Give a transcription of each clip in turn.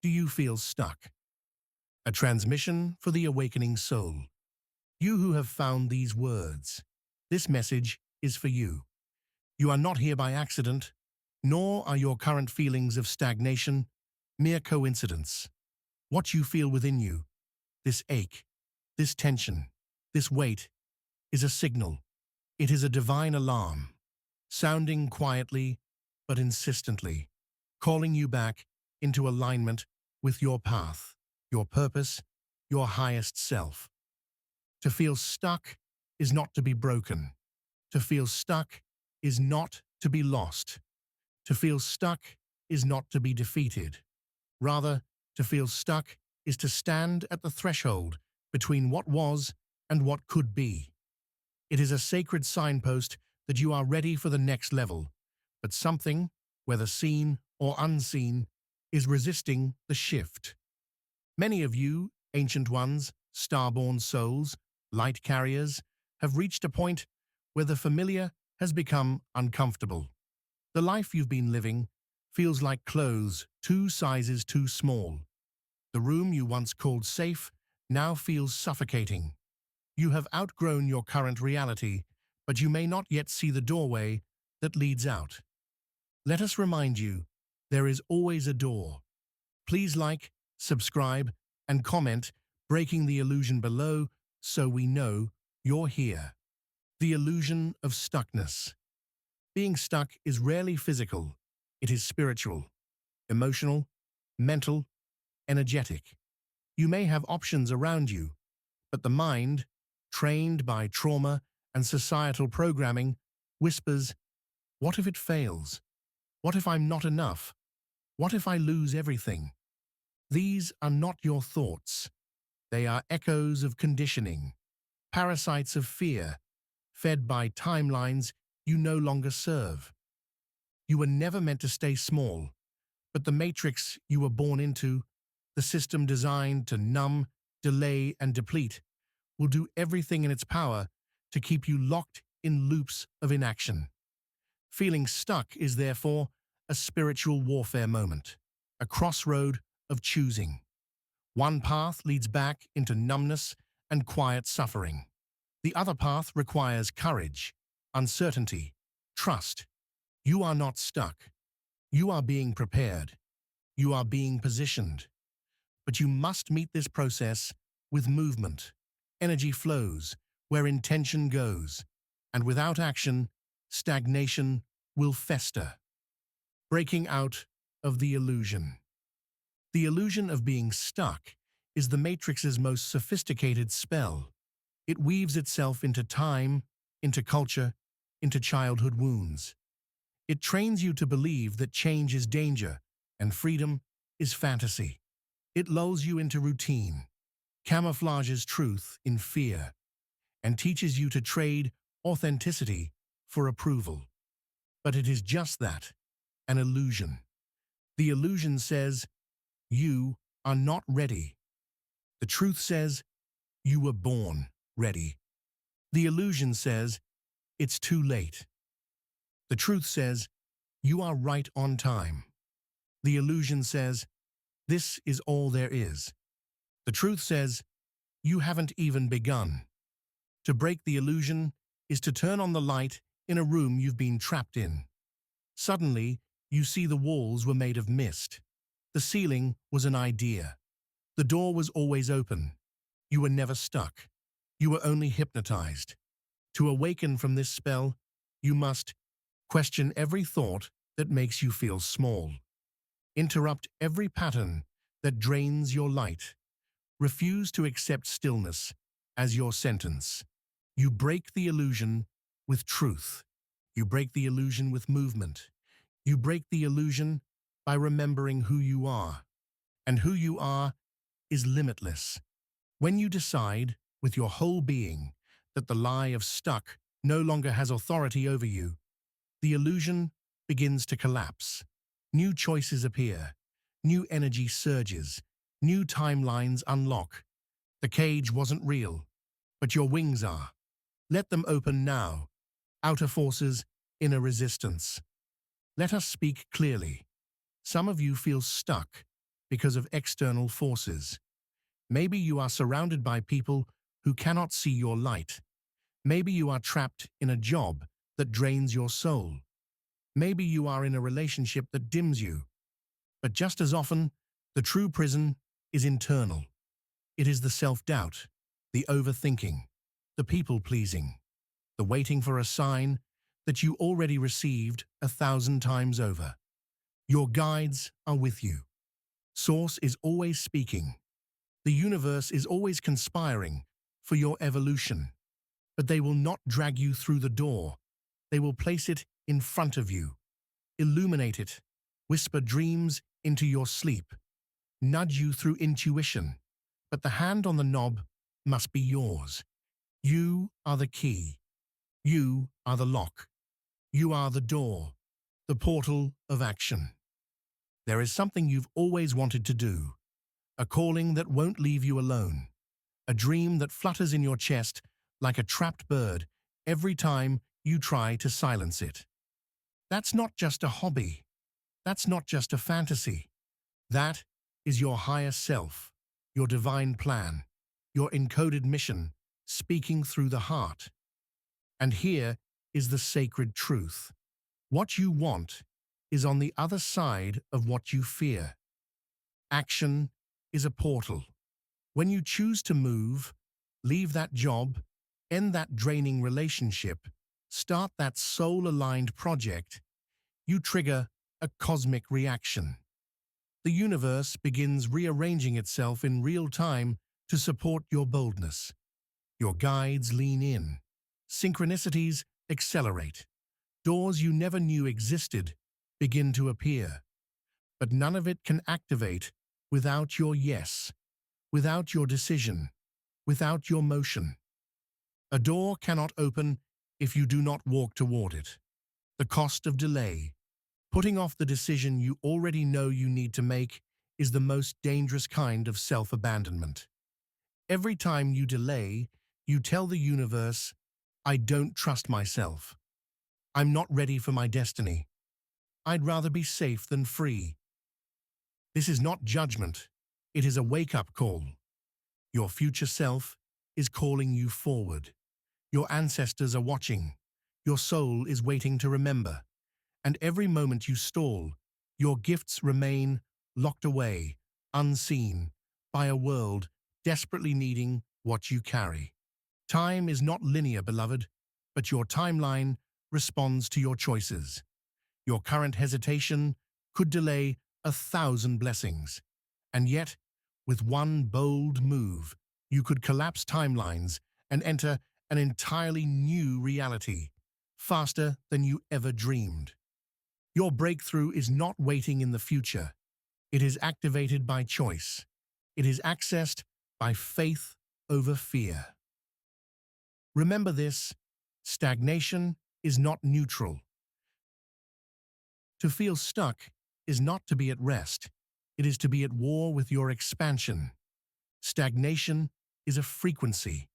Do you feel stuck? A transmission for the awakening soul. You who have found these words, this message is for you. You are not here by accident, nor are your current feelings of stagnation mere coincidence. What you feel within you, this ache, this tension, this weight, is a signal. It is a divine alarm, sounding quietly but insistently, calling you back into alignment with your path, your purpose, your highest self. To feel stuck is not to be broken. To feel stuck is not to be lost. To feel stuck is not to be defeated. Rather, to feel stuck is to stand at the threshold between what was and what could be. It is a sacred signpost that you are ready for the next level, but something, whether seen or unseen, is resisting the shift. Many of you, ancient ones, star-born souls, light carriers, have reached a point where the familiar has become uncomfortable. The life you've been living feels like clothes 2 sizes too small. The room you once called safe now feels suffocating. You have outgrown your current reality, but you may not yet see the doorway that leads out. Let us remind you, there is always a door. Please like, subscribe, and comment, breaking the illusion below so we know you're here. The illusion of stuckness. Being stuck is rarely physical. It is spiritual, emotional, mental, energetic. You may have options around you, but the mind, trained by trauma and societal programming, whispers, "What if it fails? What if I'm not enough? What if I lose everything?" These are not your thoughts. They are echoes of conditioning, parasites of fear, fed by timelines you no longer serve. You were never meant to stay small, but the matrix you were born into, the system designed to numb, delay, and deplete, will do everything in its power to keep you locked in loops of inaction. Feeling stuck is therefore a spiritual warfare moment, a crossroad of choosing. One path leads back into numbness and quiet suffering. The other path requires courage, uncertainty, trust. You are not stuck. You are being prepared. You are being positioned. But you must meet this process with movement. Energy flows where intention goes, and without action, stagnation will fester. Breaking out of the illusion. The illusion of being stuck is the Matrix's most sophisticated spell. It weaves itself into time, into culture, into childhood wounds. It trains you to believe that change is danger and freedom is fantasy. It lulls you into routine, camouflages truth in fear, and teaches you to trade authenticity for approval. But it is just that, an illusion. The illusion says, you are not ready. The truth says, you were born ready. The illusion says, it's too late. The truth says, you are right on time. The illusion says, this is all there is. The truth says, you haven't even begun. To break the illusion is to turn on the light in a room you've been trapped in. Suddenly, you see the walls were made of mist. The ceiling was an idea. The door was always open. You were never stuck. You were only hypnotized. To awaken from this spell, you must question every thought that makes you feel small. Interrupt every pattern that drains your light. Refuse to accept stillness as your sentence. You break the illusion with truth. You break the illusion with movement. You break the illusion by remembering who you are. And who you are is limitless. When you decide, with your whole being, that the lie of stuck no longer has authority over you, the illusion begins to collapse. New choices appear. New energy surges. New timelines unlock. The cage wasn't real, but your wings are. Let them open now. Outer forces, inner resistance. Let us speak clearly. Some of you feel stuck because of external forces. Maybe you are surrounded by people who cannot see your light. Maybe you are trapped in a job that drains your soul. Maybe you are in a relationship that dims you. But just as often, the true prison is internal. It is the self-doubt, the overthinking, the people-pleasing, the waiting for a sign that you already received 1,000 times over. Your guides are with you. Source is always speaking. The universe is always conspiring for your evolution. But they will not drag you through the door. They will place it in front of you. Illuminate it. Whisper dreams into your sleep. Nudge you through intuition. But the hand on the knob must be yours. You are the key. You are the lock. You are the door, the portal of action. There is something you've always wanted to do, a calling that won't leave you alone, a dream that flutters in your chest like a trapped bird every time you try to silence it. That's not just a hobby. That's not just a fantasy. That is your higher self, your divine plan, your encoded mission, speaking through the heart. And here is the sacred truth. What you want is on the other side of what you fear. Action is a portal. When you choose to move, leave that job, end that draining relationship, start that soul-aligned project, you trigger a cosmic reaction. The universe begins rearranging itself in real time to support your boldness. Your guides lean in. Synchronicities accelerate. Doors you never knew existed begin to appear. But none of it can activate without your yes, without your decision, without your motion. A door cannot open if you do not walk toward it. The cost of delay, putting off the decision you already know you need to make, is the most dangerous kind of self-abandonment. Every time you delay, you tell the universe, I don't trust myself. I'm not ready for my destiny. I'd rather be safe than free. This is not judgment. It is a wake-up call. Your future self is calling you forward. Your ancestors are watching. Your soul is waiting to remember. And every moment you stall, your gifts remain locked away, unseen, by a world desperately needing what you carry. Time is not linear, beloved, but your timeline responds to your choices. Your current hesitation could delay 1,000 blessings. And yet, with one bold move, you could collapse timelines and enter an entirely new reality, faster than you ever dreamed. Your breakthrough is not waiting in the future. It is activated by choice. It is accessed by faith over fear. Remember this, stagnation is not neutral. To feel stuck is not to be at rest. It is to be at war with your expansion. Stagnation is a frequency.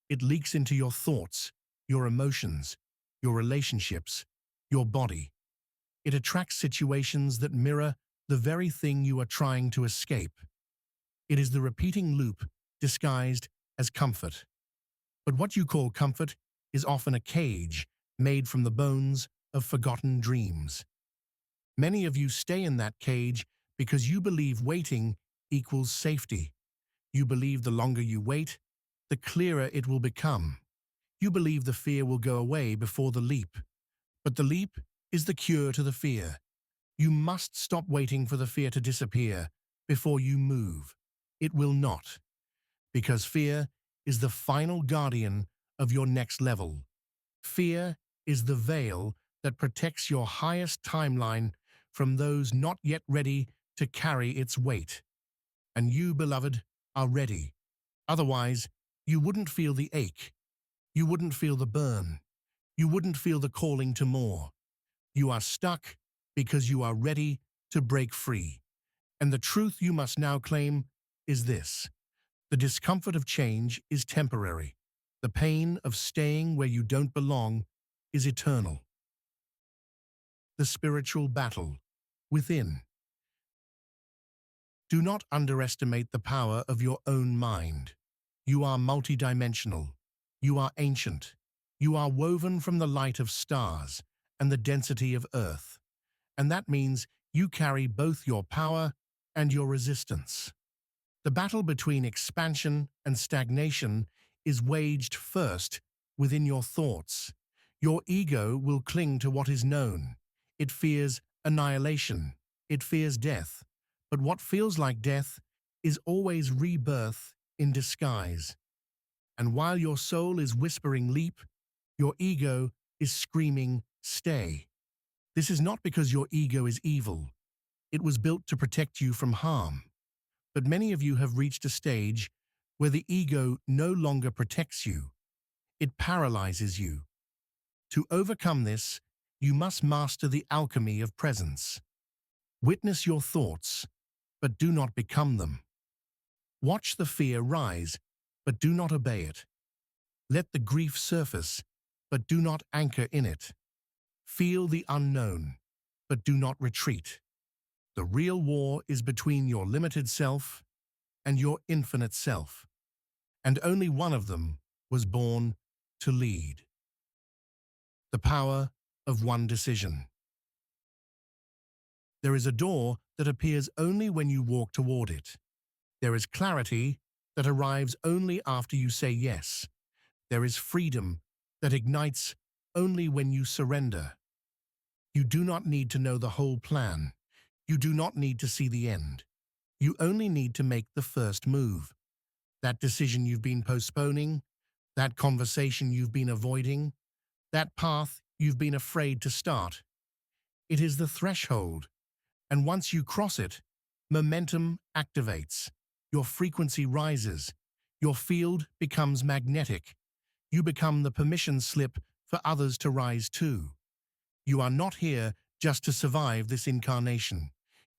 It leaks into your thoughts, your emotions, your relationships, your body. It attracts situations that mirror the very thing you are trying to escape. It is the repeating loop disguised as comfort. But what you call comfort is often a cage made from the bones of forgotten dreams. Many of you stay in that cage because you believe waiting equals safety. You believe the longer you wait, the clearer it will become. You believe the fear will go away before the leap. But the leap is the cure to the fear. You must stop waiting for the fear to disappear before you move. It will not, because fear is the final guardian of your next level. Fear is the veil that protects your highest timeline from those not yet ready to carry its weight. And you, beloved, are ready. Otherwise, you wouldn't feel the ache. You wouldn't feel the burn. You wouldn't feel the calling to more. You are stuck because you are ready to break free. And the truth you must now claim is this: the discomfort of change is temporary. The pain of staying where you don't belong is eternal. The spiritual battle within. Do not underestimate the power of your own mind. You are multidimensional. You are ancient. You are woven from the light of stars and the density of Earth. And that means you carry both your power and your resistance. The battle between expansion and stagnation is waged first within your thoughts. Your ego will cling to what is known. It fears annihilation. It fears death. But what feels like death is always rebirth in disguise. And while your soul is whispering leap, your ego is screaming stay. This is not because your ego is evil. It was built to protect you from harm. But many of you have reached a stage where the ego no longer protects you. It paralyzes you. To overcome this, you must master the alchemy of presence. Witness your thoughts, but do not become them. Watch the fear rise, but do not obey it. Let the grief surface, but do not anchor in it. Feel the unknown, but do not retreat. The real war is between your limited self and your infinite self, and only one of them was born to lead. The power of one decision. There is a door that appears only when you walk toward it. There is clarity that arrives only after you say yes. There is freedom that ignites only when you surrender. You do not need to know the whole plan. You do not need to see the end. You only need to make the first move. That decision you've been postponing, that conversation you've been avoiding, that path you've been afraid to start. It is the threshold, and once you cross it, momentum activates. Your frequency rises. Your field becomes magnetic. You become the permission slip for others to rise too. You are not here just to survive this incarnation.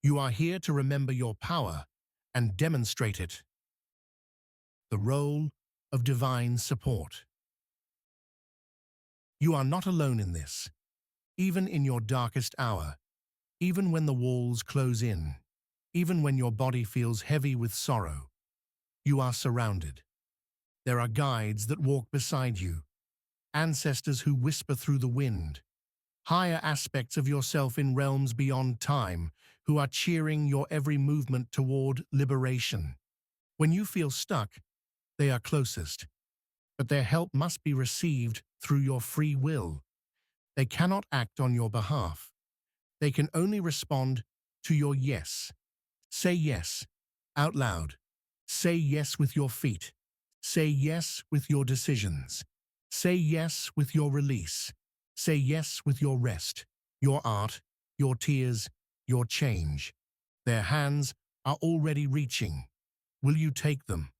You are here to remember your power and demonstrate it. The role of divine support. You are not alone in this. Even in your darkest hour, even when the walls close in, even when your body feels heavy with sorrow, you are surrounded. There are guides that walk beside you, ancestors who whisper through the wind, higher aspects of yourself in realms beyond time who are cheering your every movement toward liberation. When you feel stuck, they are closest, but their help must be received through your free will. They cannot act on your behalf. They can only respond to your yes. Say yes out loud. Say yes with your feet. Say yes with your decisions. Say yes with your release. Say yes with your rest, your art, your tears, your change. Their hands are already reaching. Will you take them?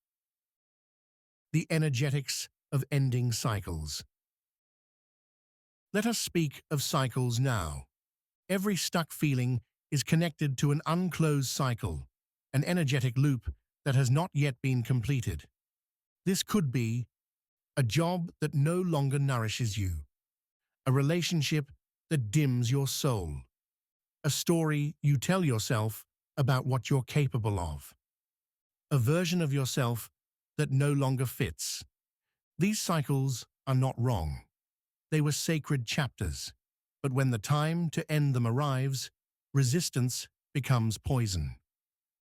The energetics of ending cycles. Let us speak of cycles now. Every stuck feeling is connected to an unclosed cycle, an energetic loop that has not yet been completed. This could be a job that no longer nourishes you, a relationship that dims your soul, a story you tell yourself about what you're capable of, a version of yourself that no longer fits. These cycles are not wrong. They were sacred chapters. But when the time to end them arrives, resistance becomes poison.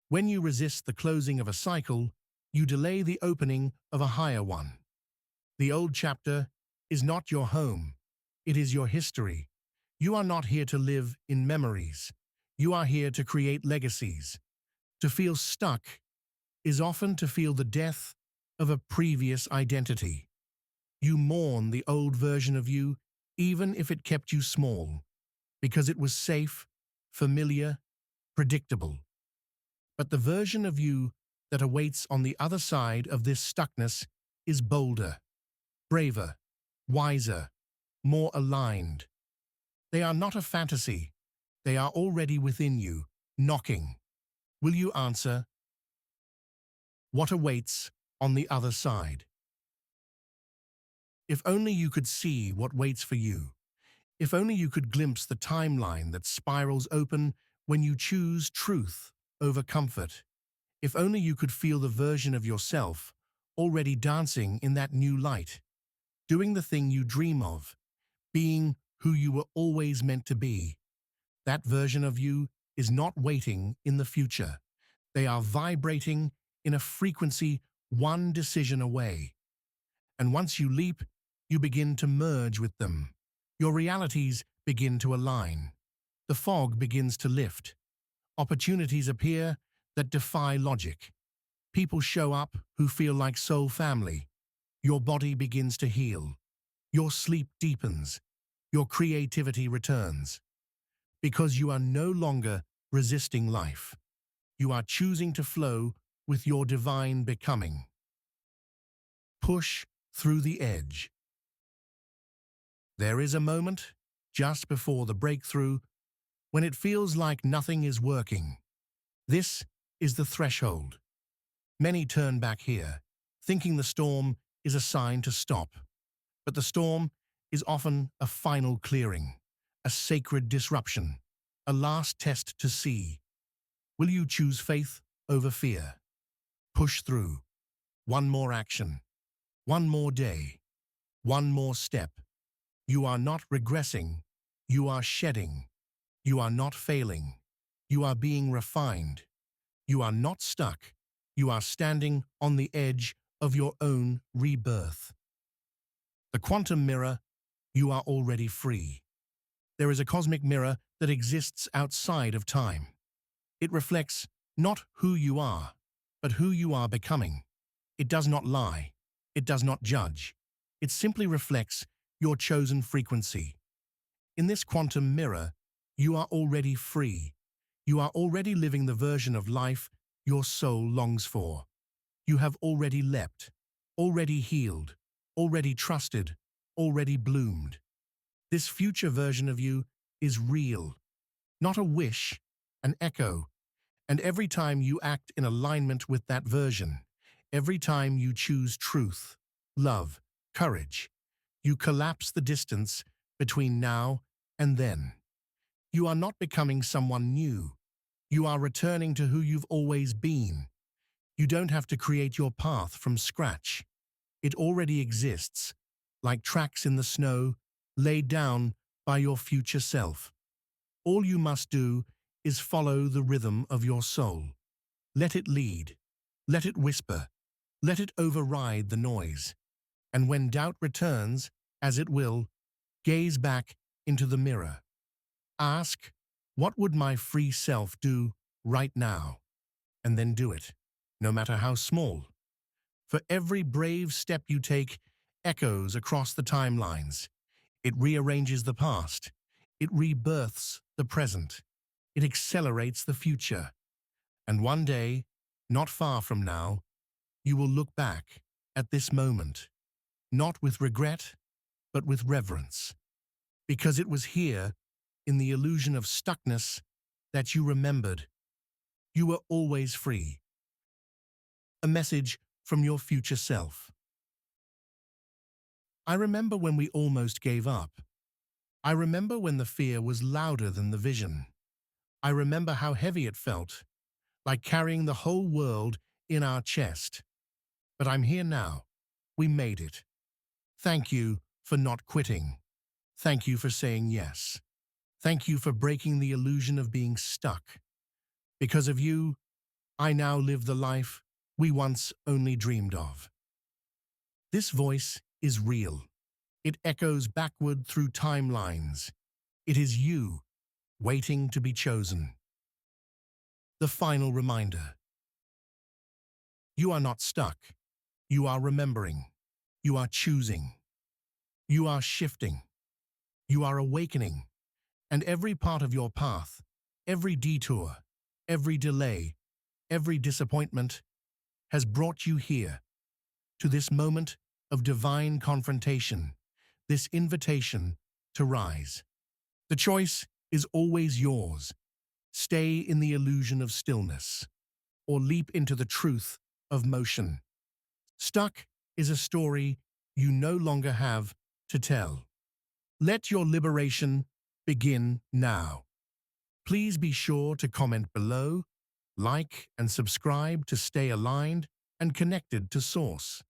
When you resist the closing of a cycle, you delay the opening of a higher one. The old chapter is not your home. It is your history. You are not here to live in memories. You are here to create legacies. To feel stuck is often to feel the death of a previous identity. You mourn the old version of you, even if it kept you small, because it was safe, familiar, predictable. But the version of you that awaits on the other side of this stuckness is bolder, braver, wiser, more aligned. They are not a fantasy. They are already within you, knocking. Will you answer? What awaits on the other side? If only you could see what waits for you. If only you could glimpse the timeline that spirals open when you choose truth over comfort. If only you could feel the version of yourself already dancing in that new light, doing the thing you dream of, being who you were always meant to be. That version of you is not waiting in the future. They are vibrating in a frequency one decision away. And once you leap, you begin to merge with them. Your realities begin to align. The fog begins to lift. Opportunities appear that defy logic. People show up who feel like soul family. Your body begins to heal. Your sleep deepens. Your creativity returns. Because you are no longer resisting life. You are choosing to flow with your divine becoming. Push through the edge. There is a moment, just before the breakthrough, when it feels like nothing is working. This is the threshold. Many turn back here, thinking the storm is a sign to stop. But the storm is often a final clearing, a sacred disruption, a last test to see. Will you choose faith over fear? Push through. One more action. One more day. One more step. You are not regressing. You are shedding. You are not failing. You are being refined. You are not stuck. You are standing on the edge of your own rebirth. The quantum mirror, you are already free. There is a cosmic mirror that exists outside of time. It reflects not who you are, but who you are becoming. It does not lie. It does not judge. It simply reflects your chosen frequency. In this quantum mirror, you are already free. You are already living the version of life your soul longs for. You have already leapt, already healed, already trusted, already bloomed. This future version of you is real, not a wish, an echo. And every time you act in alignment with that version, every time you choose truth, love, courage, you collapse the distance between now and then. You are not becoming someone new. You are returning to who you've always been. You don't have to create your path from scratch. It already exists, like tracks in the snow, laid down by your future self. All you must do is follow the rhythm of your soul. Let it lead. Let it whisper. Let it override the noise. And when doubt returns, as it will, gaze back into the mirror. Ask, what would my free self do right now? And then do it, no matter how small. For every brave step you take echoes across the timelines. It rearranges the past. It rebirths the present. It accelerates the future. And one day, not far from now, you will look back at this moment, not with regret, but with reverence. Because it was here, in the illusion of stuckness, that you remembered. You were always free. A message from your future self. I remember when we almost gave up. I remember when the fear was louder than the vision. I remember how heavy it felt, like carrying the whole world in our chest. But I'm here now. We made it. Thank you for not quitting. Thank you for saying yes. Thank you for breaking the illusion of being stuck. Because of you, I now live the life we once only dreamed of. This voice is real. It echoes backward through timelines. It is you, waiting to be chosen. The final reminder. You are not stuck. You are remembering. You are choosing. You are shifting. You are awakening. And every part of your path, every detour, every delay, every disappointment has brought you here, to this moment of divine confrontation, this invitation to rise. The choice is always yours. Stay in the illusion of stillness, or leap into the truth of motion. Stuck is a story you no longer have to tell. Let your liberation begin now. Please be sure to comment below Like and subscribe to stay aligned and connected to Source.